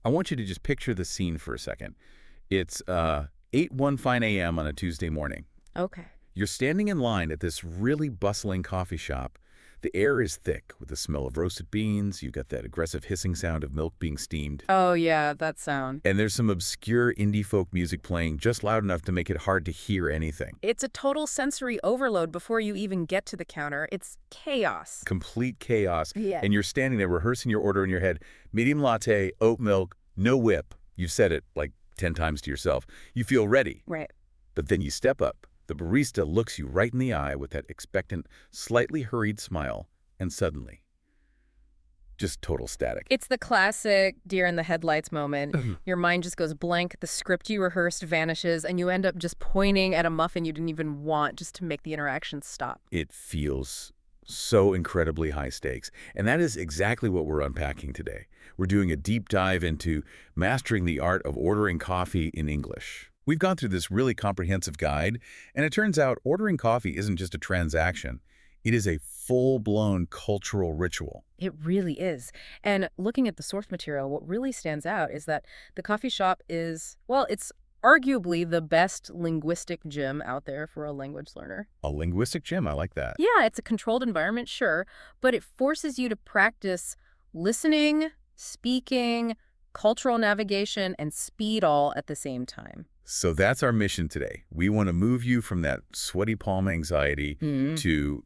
I want you to just picture the scene for a second. It's 8:15 a.m. on a Tuesday morning. Okay. You're standing in line at this really bustling coffee shop. The air is thick with the smell of roasted beans. You've got that aggressive hissing sound of milk being steamed. Oh, yeah, that sound. And there's some obscure indie folk music playing just loud enough to make it hard to hear anything. It's a total sensory overload before you even get to the counter. It's chaos. Complete chaos. Yeah. And you're standing there rehearsing your order in your head. Medium latte, oat milk, no whip. You've said it like 10 times to yourself. You feel ready. Right. But then you step up. The barista looks you right in the eye with that expectant, slightly hurried smile, and suddenly, just total static. It's the classic deer in the headlights moment. Your mind just goes blank, the script you rehearsed vanishes, and you end up just pointing at a muffin you didn't even want just to make the interaction stop. It feels so incredibly high stakes. And that is exactly what we're unpacking today. We're doing a deep dive into mastering the art of ordering coffee in English. We've gone through this really comprehensive guide, and it turns out ordering coffee isn't just a transaction. It is a full-blown cultural ritual. It really is. And looking at the source material, what really stands out is that the coffee shop is, well, it's arguably the best linguistic gym out there for a language learner. A linguistic gym, I like that. Yeah, it's a controlled environment, sure, but it forces you to practice listening, speaking, cultural navigation, and speed all at the same time. So that's our mission today. We want to move you from that sweaty palm anxiety to,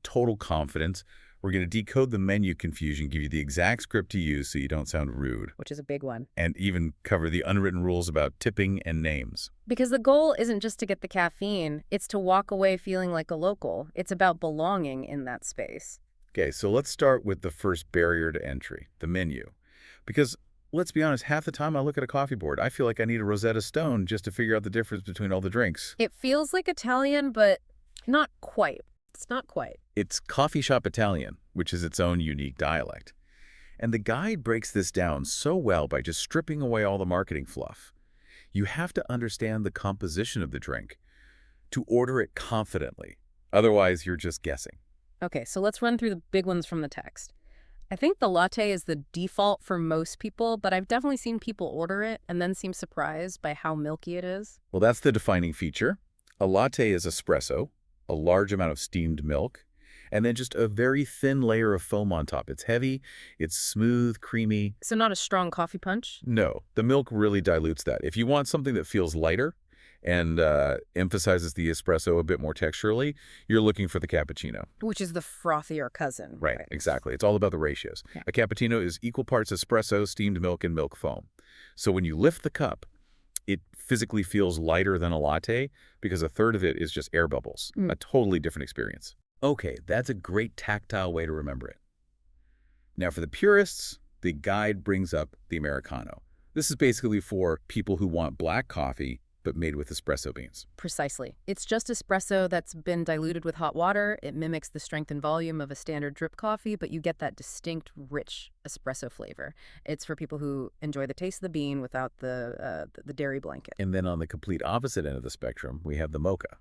total confidence. We're going to decode the menu confusion, give you the exact script to use so you don't sound rude, Which is a big one. and even cover the unwritten rules about tipping and names. Because the goal isn't just to get the caffeine, it's to walk away feeling like a local. It's about belonging in that space. Okay, so let's start with the first barrier to entry, the menu. Because let's be honest, half the time I look at a coffee board, I feel like I need a Rosetta Stone just to figure out the difference between all the drinks. It feels like Italian, but not quite. It's not quite. It's coffee shop Italian, which is its own unique dialect. And the guide breaks this down so well by just stripping away all the marketing fluff. You have to understand the composition of the drink to order it confidently. Otherwise, you're just guessing. Okay, so let's run through the big ones from the text. I think the latte is the default for most people, but I've definitely seen people order it and then seem surprised by how milky it is. Well, that's the defining feature. A latte is espresso, a large amount of steamed milk, and then just a very thin layer of foam on top. It's heavy, it's smooth, creamy. So not a strong coffee punch? No, the milk really dilutes that. If you want something that feels lighter and emphasizes the espresso a bit more texturally, you're looking for the cappuccino. Which is the frothier cousin. Right, exactly. It's all about the ratios. Yeah. A cappuccino is equal parts espresso, steamed milk, and milk foam. So when you lift the cup, it physically feels lighter than a latte because a third of it is just air bubbles. A totally different experience. Okay, that's a great tactile way to remember it. Now for the purists, the guide brings up the Americano. This is basically for people who want black coffee but made with espresso beans. Precisely. It's just espresso that's been diluted with hot water. It mimics the strength and volume of a standard drip coffee, but you get that distinct, rich espresso flavor. It's for people who enjoy the taste of the bean without the dairy blanket. And then on the complete opposite end of the spectrum, we have the mocha,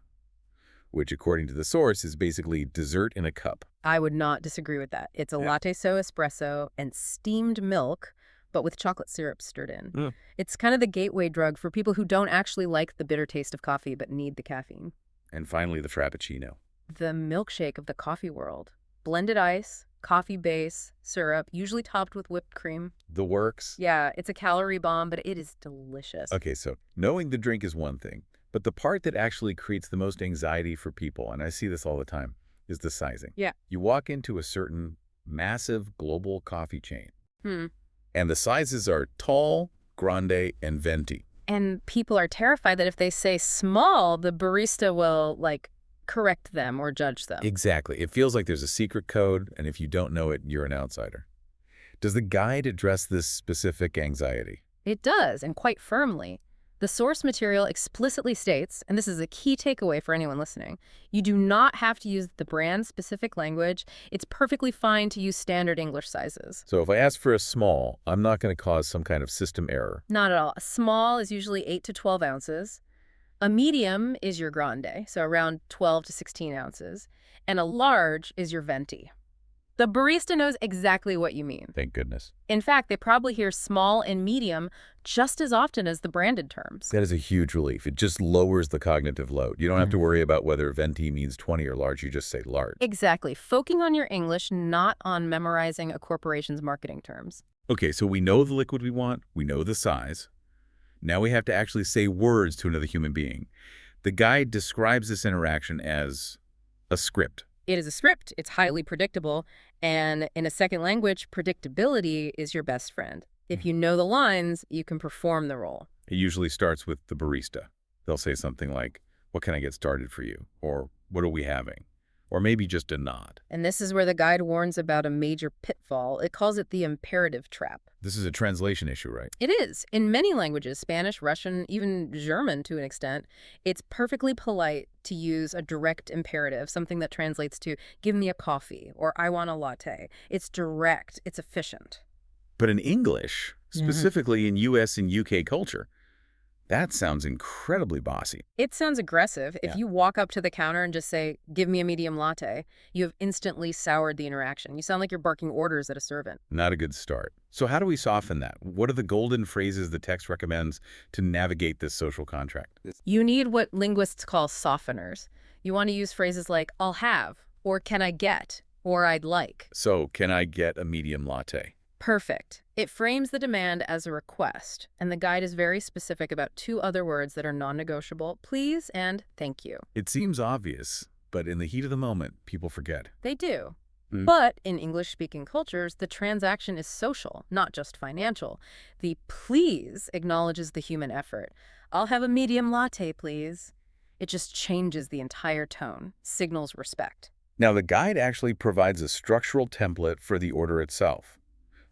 which according to the source is basically dessert in a cup. I would not disagree with that. It's a latte so espresso and steamed milk, but with chocolate syrup stirred in. It's kind of the gateway drug for people who don't actually like the bitter taste of coffee but need the caffeine. And finally, the Frappuccino. The milkshake of the coffee world. Blended ice, coffee base, syrup, usually topped with whipped cream. The works. Yeah, it's a calorie bomb, but it is delicious. Okay, so knowing the drink is one thing, but the part that actually creates the most anxiety for people, and I see this all the time, is the sizing. Yeah. You walk into a certain massive global coffee chain, Hmm. and the sizes are tall, grande, and venti. And people are terrified that if they say small, the barista will, correct them or judge them. Exactly. It feels like there's a secret code, and if you don't know it, you're an outsider. Does the guide address this specific anxiety? It does, and quite firmly. The source material explicitly states, and this is a key takeaway for anyone listening, you do not have to use the brand-specific language. It's perfectly fine to use standard English sizes. So if I ask for a small, I'm not going to cause some kind of system error. Not at all. A small is usually 8 to 12 ounces. A medium is your grande, so around 12 to 16 ounces. And a large is your venti. The barista knows exactly what you mean. Thank goodness. In fact, they probably hear small and medium just as often as the branded terms. That is a huge relief. It just lowers the cognitive load. You don't have to worry about whether venti means 20 or large. You just say large. Exactly. Focusing on your English, not on memorizing a corporation's marketing terms. Okay, so we know the liquid we want. We know the size. Now we have to actually say words to another human being. The guide describes this interaction as a script. It is a script. It's highly predictable. And in a second language, predictability is your best friend. If you know the lines, you can perform the role. It usually starts with the barista. They'll say something like, "What can I get started for you?" Or "What are we having?" Or maybe just a nod. And this is where the guide warns about a major pitfall. It calls it the imperative trap. This is a translation issue, right? It is. In many languages, Spanish, Russian, even German to an extent, it's perfectly polite to use a direct imperative, something that translates to "give me a coffee" or "I want a latte." It's direct. It's efficient. But in English, specifically in US and UK culture, that sounds incredibly bossy. It sounds aggressive. If Yeah. you walk up to the counter and just say, "give me a medium latte," you have instantly soured the interaction. You sound like you're barking orders at a servant. Not a good start. So how do we soften that? What are the golden phrases the text recommends to navigate this social contract? You need what linguists call softeners. You want to use phrases like "I'll have," or "can I get," or "I'd like." So, can I get a medium latte? Perfect. It frames the demand as a request, and the guide is very specific about two other words that are non-negotiable: please and thank you. It seems obvious, but in the heat of the moment, people forget. They do. Mm. But in English-speaking cultures, the transaction is social, not just financial. The please acknowledges the human effort. "I'll have a medium latte, please." It just changes the entire tone, signals respect. Now, the guide actually provides a structural template for the order itself.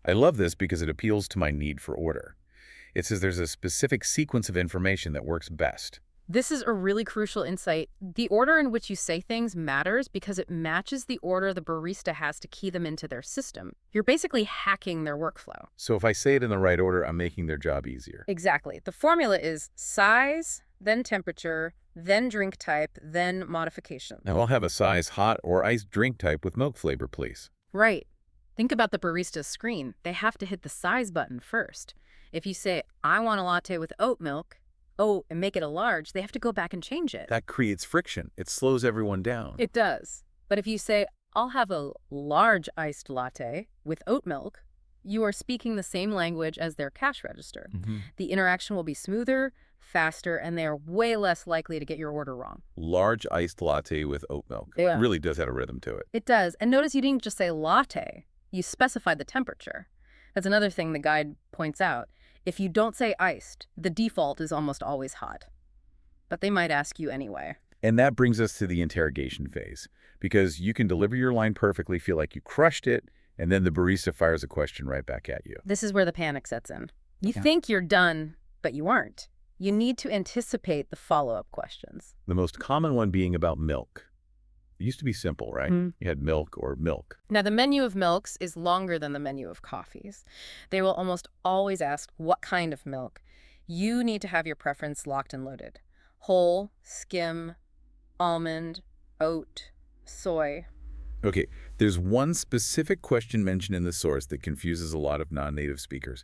I love this because it appeals to my need for order. It says there's a specific sequence of information that works best. This is a really crucial insight. The order in which you say things matters because it matches the order the barista has to key them into their system. You're basically hacking their workflow. So if I say it in the right order, I'm making their job easier. Exactly. The formula is size, then temperature, then drink type, then modification. Now, I'll have a size hot or iced drink type with milk flavor, please. Right. Think about the barista's screen. They have to hit the size button first. If you say, "I want a latte with oat milk," and make it a large, they have to go back and change it. That creates friction. It slows everyone down. It does. But if you say, "I'll have a large iced latte with oat milk," you are speaking the same language as their cash register. The interaction will be smoother, faster, and they are way less likely to get your order wrong. Large iced latte with oat milk. Yeah. It really does have a rhythm to it. It does. And notice you didn't just say latte. You specified the temperature. That's another thing the guide points out. If you don't say iced, the default is almost always hot. But they might ask you anyway. And that brings us to the interrogation phase, because you can deliver your line perfectly, feel like you crushed it, and then the barista fires a question right back at you. This is where the panic sets in. You think you're done, but you aren't. You need to anticipate the follow-up questions. The most common one being about milk. It used to be simple, right? You had milk or milk. Now, the menu of milks is longer than the menu of coffees. They will almost always ask what kind of milk. You need to have your preference locked and loaded. Whole, skim, almond, oat, soy. Okay, there's one specific question mentioned in the source that confuses a lot of non-native speakers.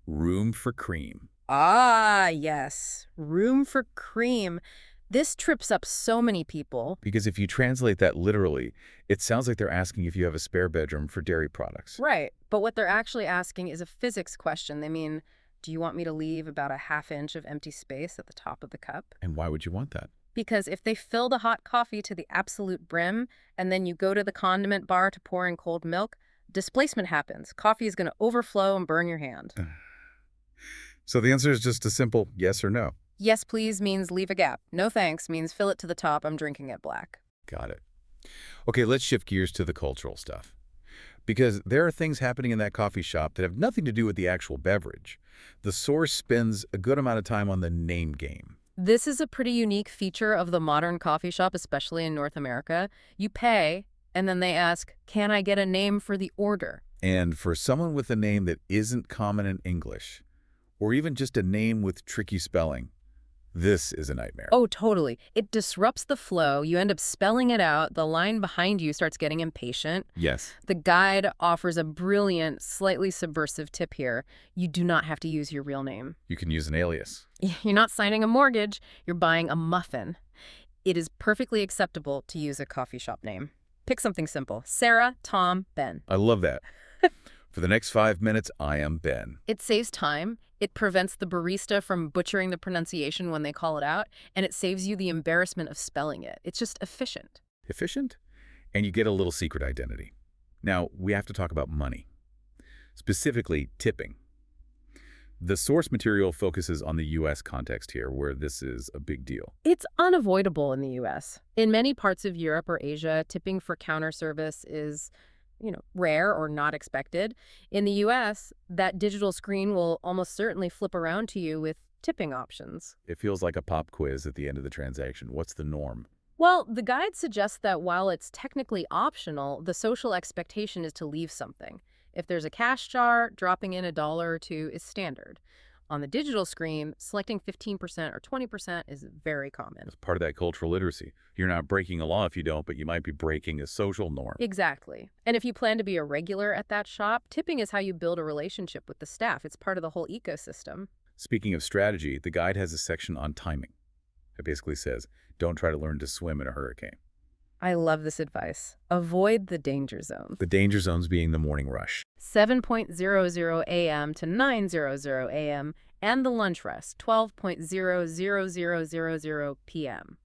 Room for cream. Ah, yes. Room for cream. This trips up so many people. Because if you translate that literally, it sounds like they're asking if you have a spare bedroom for dairy products. Right. But what they're actually asking is a physics question. They mean, do you want me to leave about a ½ inch of empty space at the top of the cup? And why would you want that? Because if they fill the hot coffee to the absolute brim, and then you go to the condiment bar to pour in cold milk, displacement happens. Coffee is going to overflow and burn your hand. So the answer is just a simple yes or no. Yes, please means leave a gap. No thanks means fill it to the top. I'm drinking it black. Got it. Okay, let's shift gears to the cultural stuff. Because there are things happening in that coffee shop that have nothing to do with the actual beverage. The source spends a good amount of time on the name game. This is a pretty unique feature of the modern coffee shop, especially in North America. You pay, and then they ask, "Can I get a name for the order?" And for someone with a name that isn't common in English, or even just a name with tricky spelling, This is a nightmare. Oh, totally. It disrupts the flow. You end up spelling it out. The line behind you starts getting impatient. Yes. The guide offers a brilliant, slightly subversive tip here. You do not have to use your real name. You can use an alias. You're not signing a mortgage. You're buying a muffin. It is perfectly acceptable to use a coffee shop name. Pick something simple. Sarah, Tom, Ben. I love that. For the next 5 minutes, I am Ben. It saves time. It prevents the barista from butchering the pronunciation when they call it out, and it saves you the embarrassment of spelling it. It's just efficient. Efficient? And you get a little secret identity. Now, we have to talk about money. Specifically, tipping. The source material focuses on the U.S. context here, where this is a big deal. It's unavoidable in the U.S. In many parts of Europe or Asia, tipping for counter service is, rare or not expected. In the U.S., that digital screen will almost certainly flip around to you with tipping options. It feels like a pop quiz at the end of the transaction. What's the norm? Well, the guide suggests that while it's technically optional, the social expectation is to leave something. If there's a cash jar, dropping in $1 or $2 is standard. On the digital screen, selecting 15% or 20% is very common. It's part of that cultural literacy. You're not breaking a law if you don't, but you might be breaking a social norm. Exactly. And if you plan to be a regular at that shop, tipping is how you build a relationship with the staff. It's part of the whole ecosystem. Speaking of strategy, the guide has a section on timing. It basically says, don't try to learn to swim in a hurricane. I love this advice. Avoid the danger zones. The danger zones being the morning rush. 7:00 a.m. to 9:00 a.m. and the lunch rest, 12:00 p.m.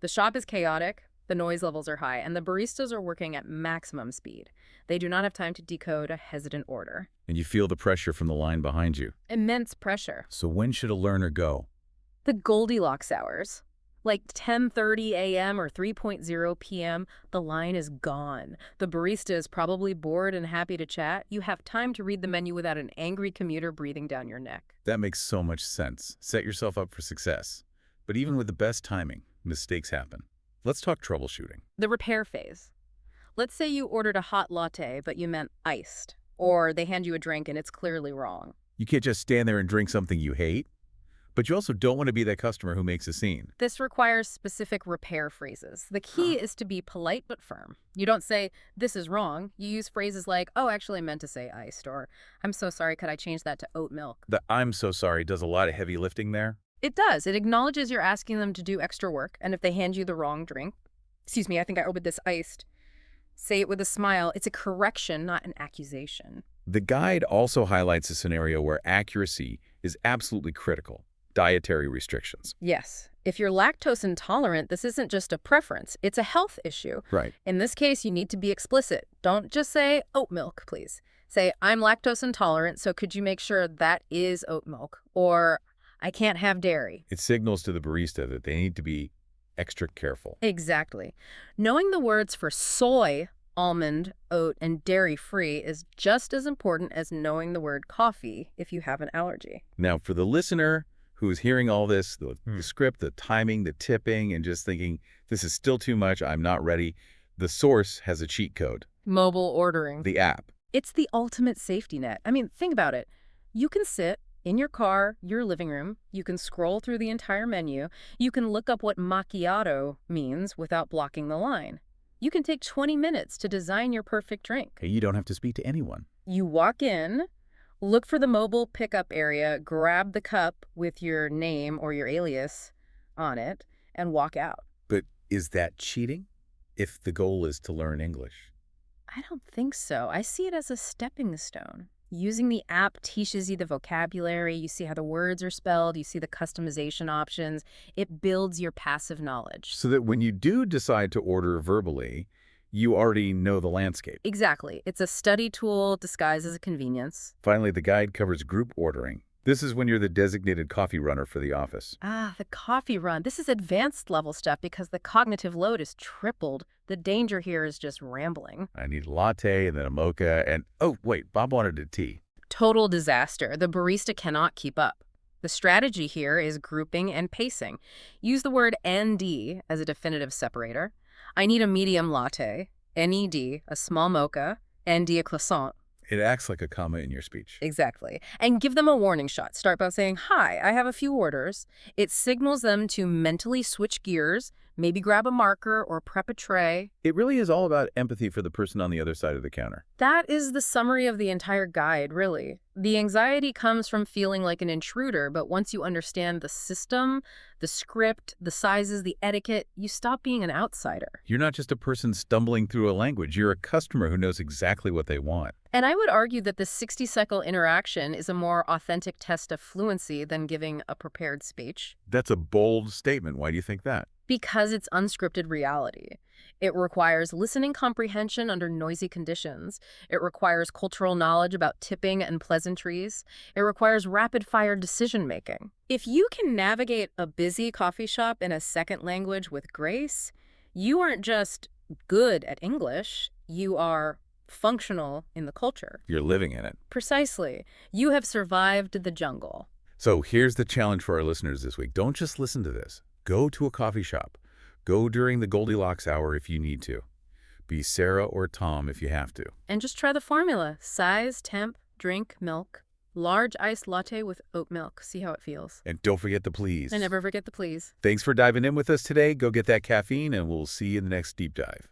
The shop is chaotic, the noise levels are high, and the baristas are working at maximum speed. They do not have time to decode a hesitant order. And you feel the pressure from the line behind you. Immense pressure. So when should a learner go? The Goldilocks hours. Like 10:30 a.m. or 3:00 p.m., the line is gone. The barista is probably bored and happy to chat. You have time to read the menu without an angry commuter breathing down your neck. That makes so much sense. Set yourself up for success. But even with the best timing, mistakes happen. Let's talk troubleshooting. The repair phase. Let's say you ordered a hot latte, but you meant iced. Or they hand you a drink and it's clearly wrong. You can't just stand there and drink something you hate. But you also don't want to be that customer who makes a scene. This requires specific repair phrases. The key is to be polite but firm. You don't say, this is wrong. You use phrases like, oh, actually I meant to say iced, or I'm so sorry, could I change that to oat milk? The I'm so sorry does a lot of heavy lifting there. It does. It acknowledges you're asking them to do extra work, and if they hand you the wrong drink, excuse me, I think I ordered this iced, say it with a smile. It's a correction, not an accusation. The guide also highlights a scenario where accuracy is absolutely critical. Dietary restrictions. Yes. If you're lactose intolerant, this isn't just a preference. It's a health issue. Right. In this case, you need to be explicit. Don't just say oat milk, please. Say, I'm lactose intolerant, so could you make sure that is oat milk? Or, I can't have dairy. It signals to the barista that they need to be extra careful. Exactly. Knowing the words for soy, almond, oat, and dairy-free is just as important as knowing the word coffee if you have an allergy. Now, for the listener who's hearing all this, the script, the timing, the tipping, and just thinking, this is still too much, I'm not ready, the source has a cheat code. Mobile ordering. The app. It's the ultimate safety net. I mean, think about it. You can sit in your car, your living room, you can scroll through the entire menu, you can look up what macchiato means without blocking the line. You can take 20 minutes to design your perfect drink. You don't have to speak to anyone. You walk in, look for the mobile pickup area, grab the cup with your name or your alias on it, and walk out. But is that cheating if the goal is to learn English? I don't think so. I see it as a stepping stone. Using the app teaches you the vocabulary, you see how the words are spelled, you see the customization options. It builds your passive knowledge. So that when you do decide to order verbally, you already know the landscape. Exactly. It's a study tool disguised as a convenience. Finally, the guide covers group ordering. This is when you're the designated coffee runner for the office. Ah, the coffee run. This is advanced level stuff because the cognitive load is tripled. The danger here is just rambling. I need a latte and then a mocha and, oh, wait, Bob wanted a tea. Total disaster. The barista cannot keep up. The strategy here is grouping and pacing. Use the word ND as a definitive separator. I need a medium latte, NED, a small mocha, ND a croissant. It acts like a comma in your speech. Exactly. And give them a warning shot. Start by saying, "Hi, I have a few orders." It signals them to mentally switch gears, maybe grab a marker or prep a tray. It really is all about empathy for the person on the other side of the counter. That is the summary of the entire guide, really. The anxiety comes from feeling like an intruder, but once you understand the system, the script, the sizes, the etiquette, you stop being an outsider. You're not just a person stumbling through a language. You're a customer who knows exactly what they want. And I would argue that the 60-cycle interaction is a more authentic test of fluency than giving a prepared speech. That's a bold statement. Why do you think that? Because it's unscripted reality. It requires listening comprehension under noisy conditions. It requires cultural knowledge about tipping and pleasantries. It requires rapid-fire decision-making. If you can navigate a busy coffee shop in a second language with grace, you aren't just good at English, you are functional in the culture. You're living in it. Precisely. You have survived the jungle. So here's the challenge for our listeners this week. Don't just listen to this. Go to a coffee shop. Go during the Goldilocks hour if you need to. Be Sarah or Tom if you have to. And just try the formula. Size, temp, drink, milk. Large iced latte with oat milk. See how it feels. And don't forget the please. And never forget the please. Thanks for diving in with us today. Go get that caffeine, and we'll see you in the next deep dive.